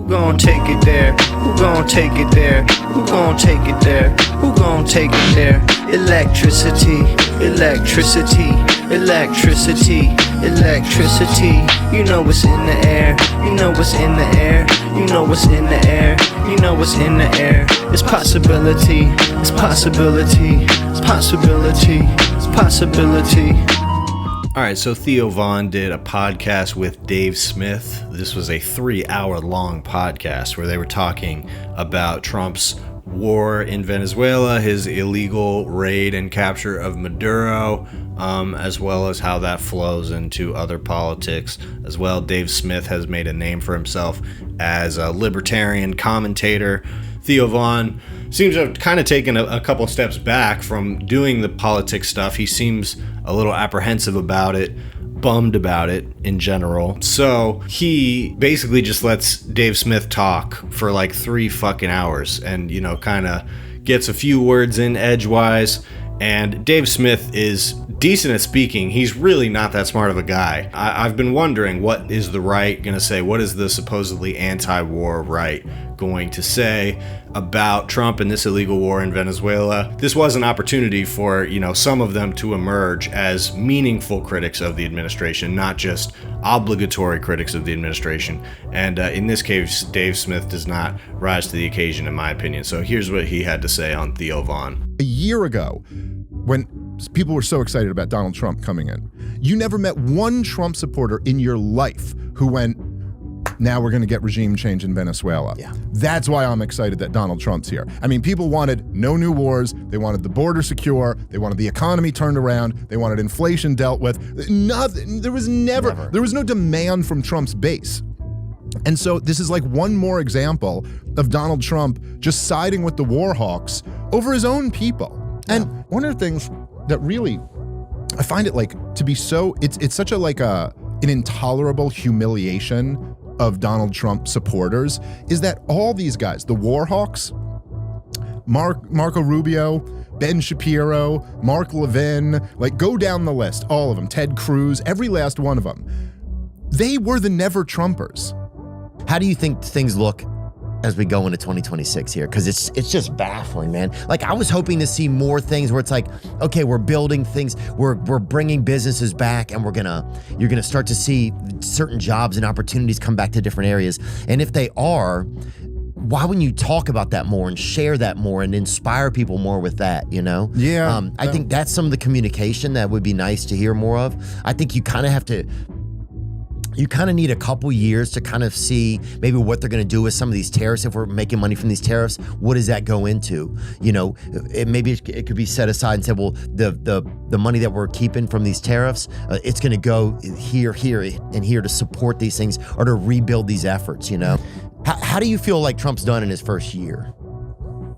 Who gon' take it there? Who gon' take it there? Who gon' take it there? Who gon' take it there? Electricity, electricity, electricity, electricity. You know what's in the air. You know what's in the air. You know what's in the air. You know what's in the air. It's possibility. It's possibility. It's possibility. It's possibility. All right, so Theo Von did a podcast with Dave Smith. This was a 3-hour-long podcast where they were talking about Trump's war in Venezuela, his illegal raid and capture of Maduro, as well as how that flows into other politics as well. Dave Smith has made a name for himself as a libertarian commentator. Theo Von seems to have kind of taken a couple steps back from doing the politics stuff. He seems a little apprehensive about it, bummed about it in general. So he basically just lets Dave Smith talk for like 3 fucking hours and, you know, kind of gets a few words in edgewise. And Dave Smith is decent at speaking. He's really not that smart of a guy. I've been wondering, what is the right going to say? What is the supposedly anti-war right going to say about Trump and this illegal war in Venezuela? This was an opportunity for, you know, some of them to emerge as meaningful critics of the administration, not just obligatory critics of the administration. And in this case, Dave Smith does not rise to the occasion, in my opinion. So here's what he had to say on Theo Von. A year ago, when people were so excited about Donald Trump coming in, you never met one Trump supporter in your life who went, now we're going to get regime change in Venezuela. Yeah. That's why I'm excited that Donald Trump's here. I mean, people wanted no new wars. They wanted the border secure. They wanted the economy turned around. They wanted inflation dealt with. Nothing. There was no demand from Trump's base. And so this is like one more example of Donald Trump just siding with the war hawks over his own people. Yeah. And one of the things that really, I find it like to be so, it's such a like an intolerable humiliation of Donald Trump supporters, is that all these guys, the war hawks, Marco Rubio, Ben Shapiro, Mark Levin, like go down the list, all of them, Ted Cruz, every last one of them, they were the never Trumpers. How do you think things look as we go into 2026 here? Because it's just baffling, man. Like, I was hoping to see more things where it's like, okay, we're building things, we're bringing businesses back, and you're gonna start to see certain jobs and opportunities come back to different areas. And if they are, why wouldn't you talk about that more and share that more and inspire people more with that, you know? Yeah. I think that's some of the communication that would be nice to hear more of. I think you kind of need a couple years to kind of see maybe what they're going to do with some of these tariffs. If we're making money from these tariffs, what does that go into? You know, maybe it could be set aside and say, well, the money that we're keeping from these tariffs, it's going to go here, and here to support these things or to rebuild these efforts, you know? How do you feel like Trump's done in his first year?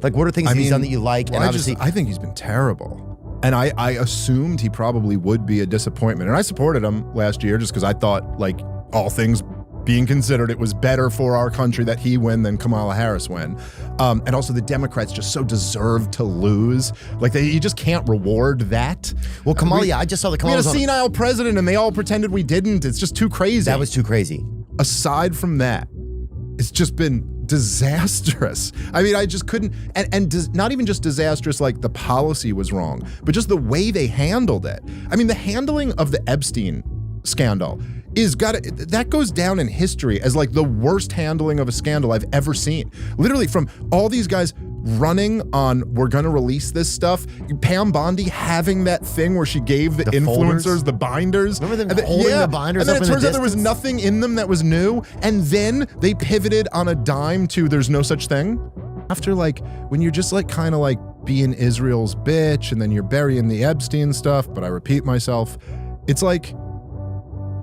Like, what are things he's done that you like? Well, and obviously, I think he's been terrible. And I assumed he probably would be a disappointment. And I supported him last year just because I thought, like, all things being considered, it was better for our country that he win than Kamala Harris win. And also the Democrats just so deserve to lose. Like, you just can't reward that. Well, Kamala, I just saw the Kamala. We had a senile president and they all pretended we didn't. It's just too crazy. That was too crazy. Aside from that, it's just been disastrous. I mean, I just couldn't, and not even just disastrous like the policy was wrong, but just the way they handled it. I mean, the handling of the Epstein scandal that goes down in history as like the worst handling of a scandal I've ever seen. Literally, from all these guys running on, we're gonna release this stuff, Pam Bondi having that thing where she gave the influencers folders? The binders. Remember them holding the binders and then up it in turns the out there was distance? nothing in them that was new, and then they pivoted on a dime to there's no such thing. After, like, when you're just like kind of like being Israel's bitch and then you're burying the Epstein stuff, but I repeat myself, it's like,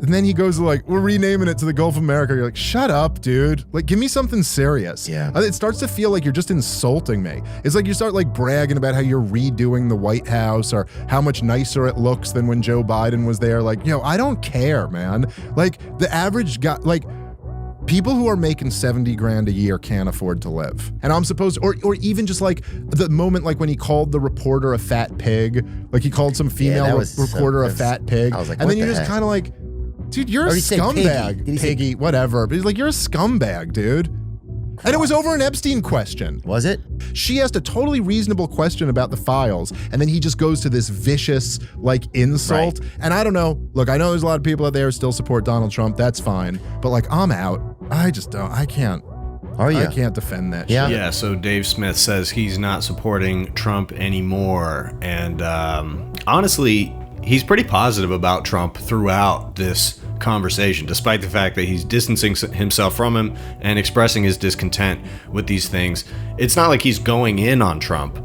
and then he goes like, we're renaming it to the Gulf of America. You're like, shut up, dude. Like, give me something serious. Yeah. It starts to feel like you're just insulting me. It's like you start like bragging about how you're redoing the White House or how much nicer it looks than when Joe Biden was there. Like, yo, I don't care, man. Like, the average guy, like, people who are making 70 grand a year can't afford to live. And I'm supposed, or even just like the moment, like when he called the reporter a fat pig, like he called some female reporter a fat pig. I was like, and what then you're the just heck? kind of like, dude, you're a Or did he say scumbag, piggy? Did he say- piggy, whatever. But he's like, you're a scumbag, dude. And it was over an Epstein question. Was it? She asked a totally reasonable question about the files, and then he just goes to this vicious, like, insult. Right. And I don't know. Look, I know there's a lot of people out there who still support Donald Trump. That's fine. But, like, I'm out. I just don't. I can't. Are you? I can't defend that Yeah. shit. Yeah, so Dave Smith says he's not supporting Trump anymore. And honestly, he's pretty positive about Trump throughout this conversation, despite the fact that he's distancing himself from him and expressing his discontent with these things. It's not like he's going in on Trump.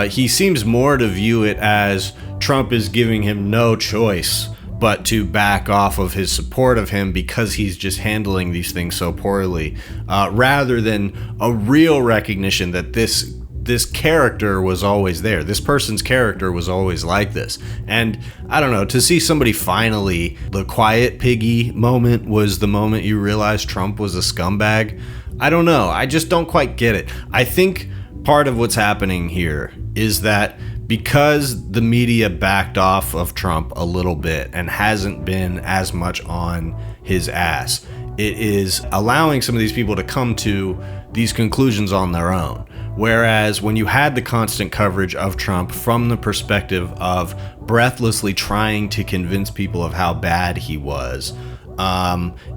He seems more to view it as Trump is giving him no choice but to back off of his support of him because he's just handling these things so poorly, rather than a real recognition that this character was always there. This person's character was always like this. And I don't know, to see somebody finally, the quiet piggy moment was the moment you realized Trump was a scumbag. I don't know. I just don't quite get it. I think part of what's happening here is that because the media backed off of Trump a little bit and hasn't been as much on his ass, it is allowing some of these people to come to these conclusions on their own. Whereas when you had the constant coverage of Trump from the perspective of breathlessly trying to convince people of how bad he was,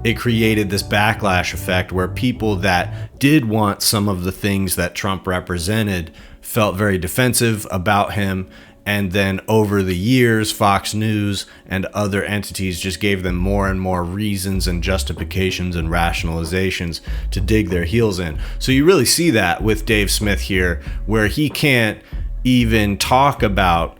it created this backlash effect where people that did want some of the things that Trump represented felt very defensive about him. And then over the years, Fox News and other entities just gave them more and more reasons and justifications and rationalizations to dig their heels in. So you really see that with Dave Smith here, where he can't even talk about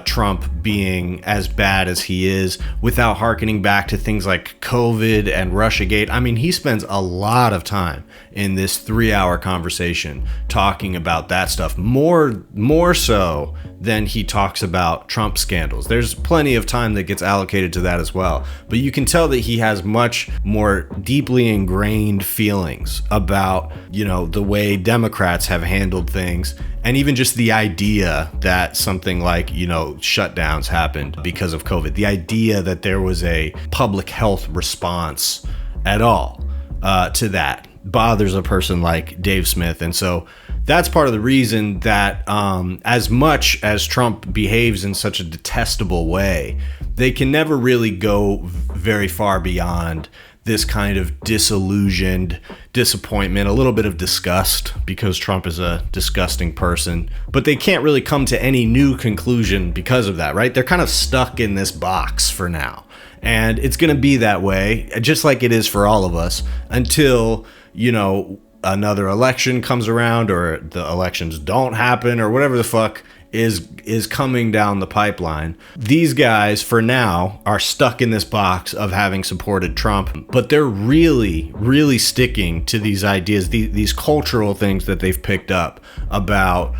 Trump being as bad as he is without hearkening back to things like COVID and Russiagate. I mean, he spends a lot of time in this 3-hour conversation talking about that stuff, more so than he talks about Trump scandals. There's plenty of time that gets allocated to that as well. But you can tell that he has much more deeply ingrained feelings about, the way Democrats have handled things. And even just the idea that something like, shutdowns happened because of COVID, the idea that there was a public health response at all to that bothers a person like Dave Smith. And so that's part of the reason that as much as Trump behaves in such a detestable way, they can never really go very far beyond this kind of disillusioned disappointment, a little bit of disgust, because Trump is a disgusting person. But they can't really come to any new conclusion because of that, right? They're kind of stuck in this box for now. And it's going to be that way, just like it is for all of us, until, another election comes around, or the elections don't happen, or whatever the fuck is coming down the pipeline. These guys, for now, are stuck in this box of having supported Trump, but they're really, really sticking to these ideas, these cultural things that they've picked up about,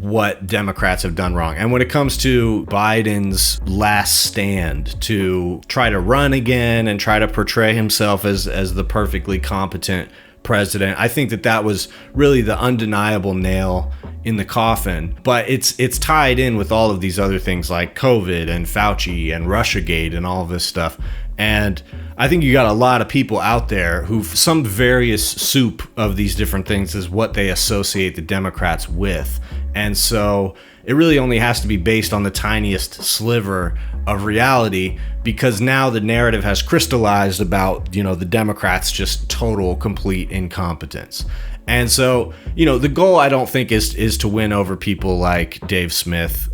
what Democrats have done wrong. And when it comes to Biden's last stand to try to run again and try to portray himself as the perfectly competent president, I think that was really the undeniable nail in the coffin. But it's tied in with all of these other things like COVID and Fauci and Russiagate and all of this stuff. And I think you got a lot of people out there who some various soup of these different things is what they associate the Democrats with. And so it really only has to be based on the tiniest sliver of reality, because now the narrative has crystallized about, the Democrats' just total, complete incompetence. And so, the goal, I don't think, is to win over people like Dave Smith,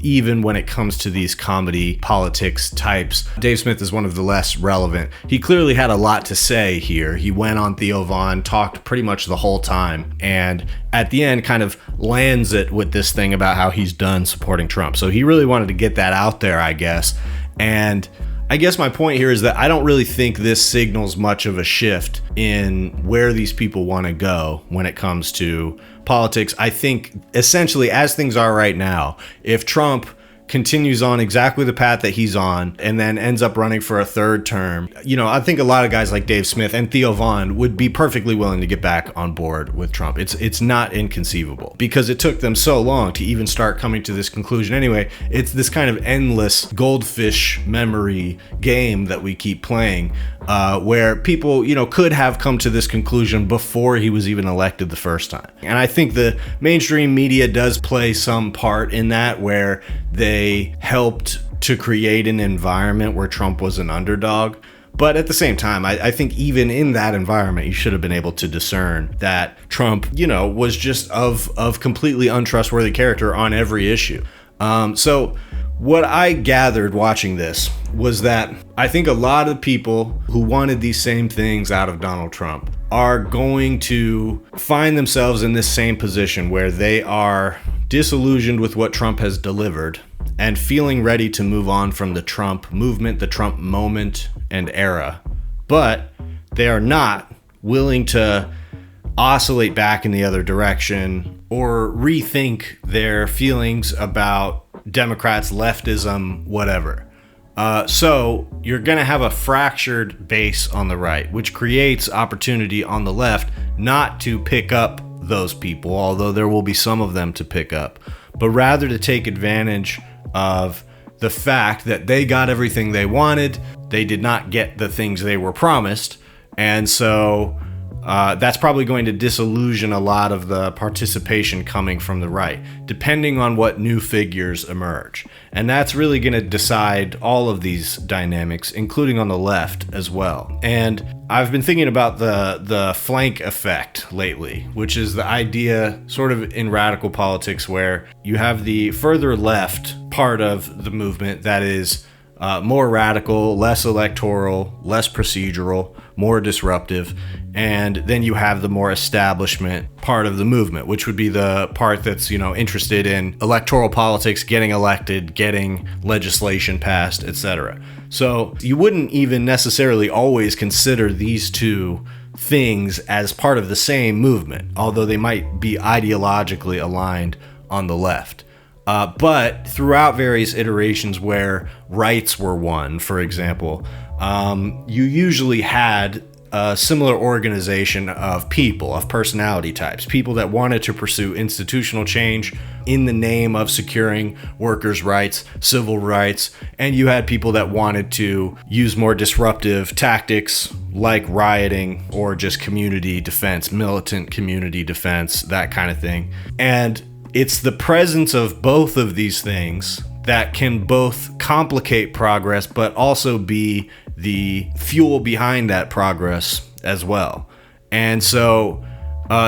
even when it comes to these comedy politics types. Dave Smith is one of the less relevant. He clearly had a lot to say here. He went on Theo Von, talked pretty much the whole time, and at the end kind of lands it with this thing about how he's done supporting Trump. So he really wanted to get that out there, I guess. And I guess my point here is that I don't really think this signals much of a shift in where these people want to go when it comes to politics. I think essentially, as things are right now, if Trump continues on exactly the path that he's on and then ends up running for a third term, I think a lot of guys like Dave Smith and Theo Von would be perfectly willing to get back on board with Trump. It's not inconceivable because it took them so long to even start coming to this conclusion anyway. It's this kind of endless goldfish memory game that we keep playing, where people, could have come to this conclusion before he was even elected the first time. And I think the mainstream media does play some part in that, where they helped to create an environment where Trump was an underdog. But at the same time, I think even in that environment, you should have been able to discern that Trump, was just of completely untrustworthy character on every issue. So what I gathered watching this was that I think a lot of people who wanted these same things out of Donald Trump are going to find themselves in this same position where they are disillusioned with what Trump has delivered and feeling ready to move on from the Trump movement, the Trump moment and era. But they are not willing to oscillate back in the other direction or rethink their feelings about Democrats, leftism, whatever. So you're going to have a fractured base on the right, which creates opportunity on the left not to pick up those people, although there will be some of them to pick up, but rather to take advantage of the fact that they got everything they wanted. They did not get the things they were promised. And so that's probably going to disillusion a lot of the participation coming from the right, depending on what new figures emerge. And that's really going to decide all of these dynamics, including on the left as well. And I've been thinking about the flank effect lately, which is the idea sort of in radical politics where you have the further left part of the movement that is more radical, less electoral, less procedural, more disruptive. And then you have the more establishment part of the movement, which would be the part that's, interested in electoral politics, getting elected, getting legislation passed, etc. So you wouldn't even necessarily always consider these two things as part of the same movement, although they might be ideologically aligned on the left. But throughout various iterations where rights were won, for example, you usually had a similar organization of people, of personality types, people that wanted to pursue institutional change in the name of securing workers' rights, civil rights, and you had people that wanted to use more disruptive tactics like rioting or just community defense, militant community defense, that kind of thing. And it's the presence of both of these things that can both complicate progress, but also be the fuel behind that progress as well. And so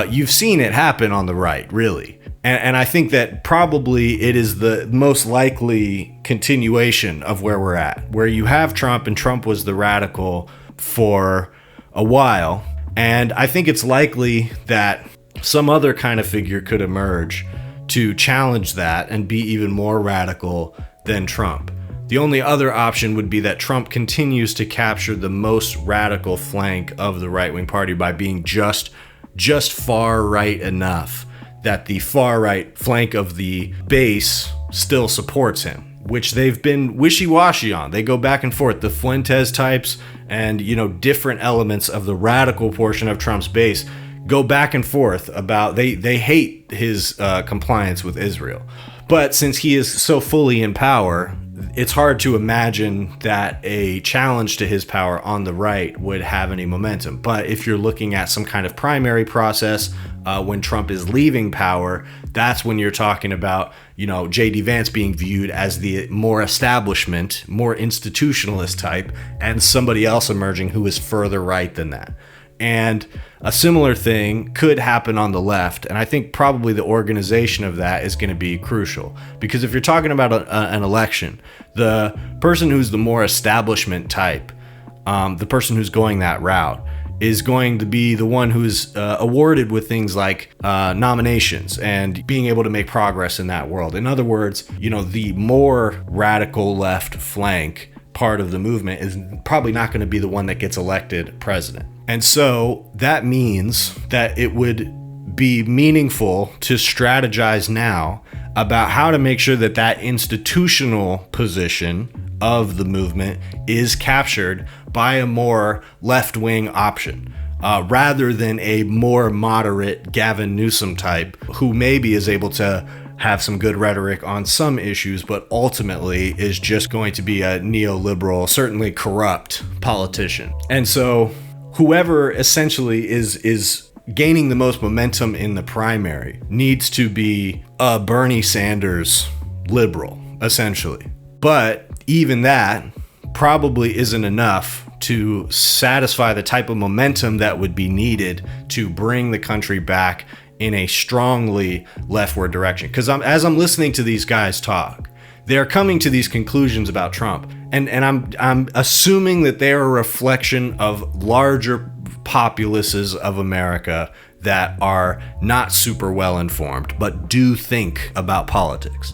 you've seen it happen on the right, really. And I think that probably it is the most likely continuation of where we're at, where you have Trump, and Trump was the radical for a while. And I think it's likely that some other kind of figure could emerge to challenge that and be even more radical than Trump. The only other option would be that Trump continues to capture the most radical flank of the right-wing party by being just far right enough that the far right flank of the base still supports him, which they've been wishy-washy on. They go back and forth. The Fuentes types and, different elements of the radical portion of Trump's base go back and forth about they hate his compliance with Israel. But since he is so fully in power, it's hard to imagine that a challenge to his power on the right would have any momentum. But if you're looking at some kind of primary process when Trump is leaving power, that's when you're talking about, J.D. Vance being viewed as the more establishment, more institutionalist type, and somebody else emerging who is further right than that. And a similar thing could happen on the left. And I think probably the organization of that is going to be crucial. Because if you're talking about an election, the person who's the more establishment type, the person who's going that route, is going to be the one who's awarded with things like nominations and being able to make progress in that world. In other words, the more radical left flank part of the movement is probably not going to be the one that gets elected president. And so that means that it would be meaningful to strategize now about how to make sure that that institutional position of the movement is captured by a more left-wing option, rather than a more moderate Gavin Newsom type who maybe is able to have some good rhetoric on some issues, but ultimately is just going to be a neoliberal, certainly corrupt politician. And so whoever essentially is gaining the most momentum in the primary needs to be a Bernie Sanders liberal, essentially. But even that probably isn't enough to satisfy the type of momentum that would be needed to bring the country back in a strongly leftward direction. Because as I'm listening to these guys talk, they're coming to these conclusions about Trump, and I'm assuming that they're a reflection of larger populaces of America that are not super well informed, but do think about politics.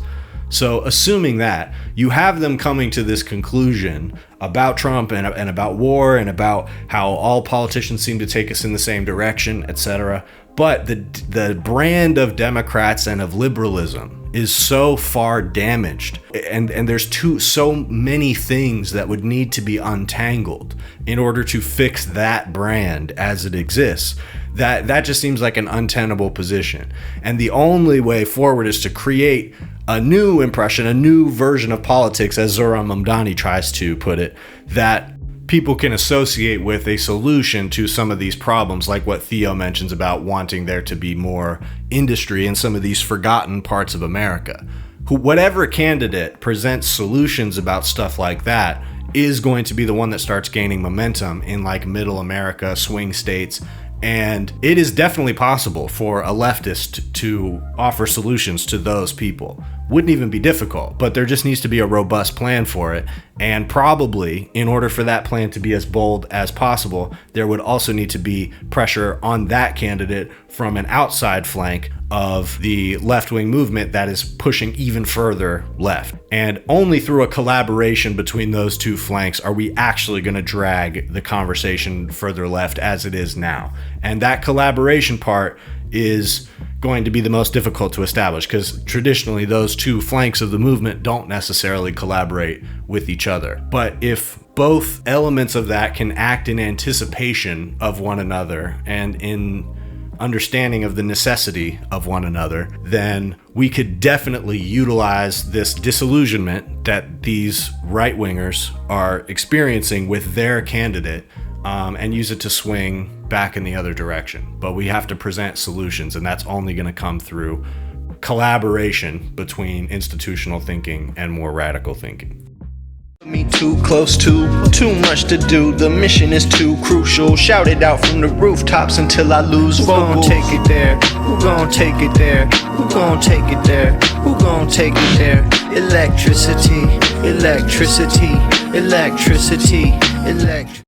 So assuming that, you have them coming to this conclusion about Trump and about war and about how all politicians seem to take us in the same direction, etc. But the brand of Democrats and of liberalism is so far damaged, and there's so many things that would need to be untangled in order to fix that brand as it exists, that just seems like an untenable position. And the only way forward is to create a new impression, a new version of politics, as Zohran Mamdani tries to put it, that people can associate with a solution to some of these problems, like what Theo mentions about wanting there to be more industry in some of these forgotten parts of America. Whatever candidate presents solutions about stuff like that is going to be the one that starts gaining momentum in like middle America, swing states. And it is definitely possible for a leftist to offer solutions to those people. Wouldn't even be difficult, but there just needs to be a robust plan for it. And probably, in order for that plan to be as bold as possible, there would also need to be pressure on that candidate from an outside flank of the left-wing movement that is pushing even further left. And only through a collaboration between those two flanks are we actually going to drag the conversation further left as it is now. And that collaboration part is going to be the most difficult to establish, because traditionally those two flanks of the movement don't necessarily collaborate with each other. But if both elements of that can act in anticipation of one another and in understanding of the necessity of one another, then we could definitely utilize this disillusionment that these right-wingers are experiencing with their candidate and use it to swing back in the other direction. But we have to present solutions, and that's only going to come through collaboration between institutional thinking and more radical thinking. Me too close to, too much to do. The mission is too crucial. Shout it out from the rooftops until I lose vocals. Who gon' take it there? Who gon' take it there? Who gon' take it there? Who gon' take it there? Electricity, electricity, electricity, electricity.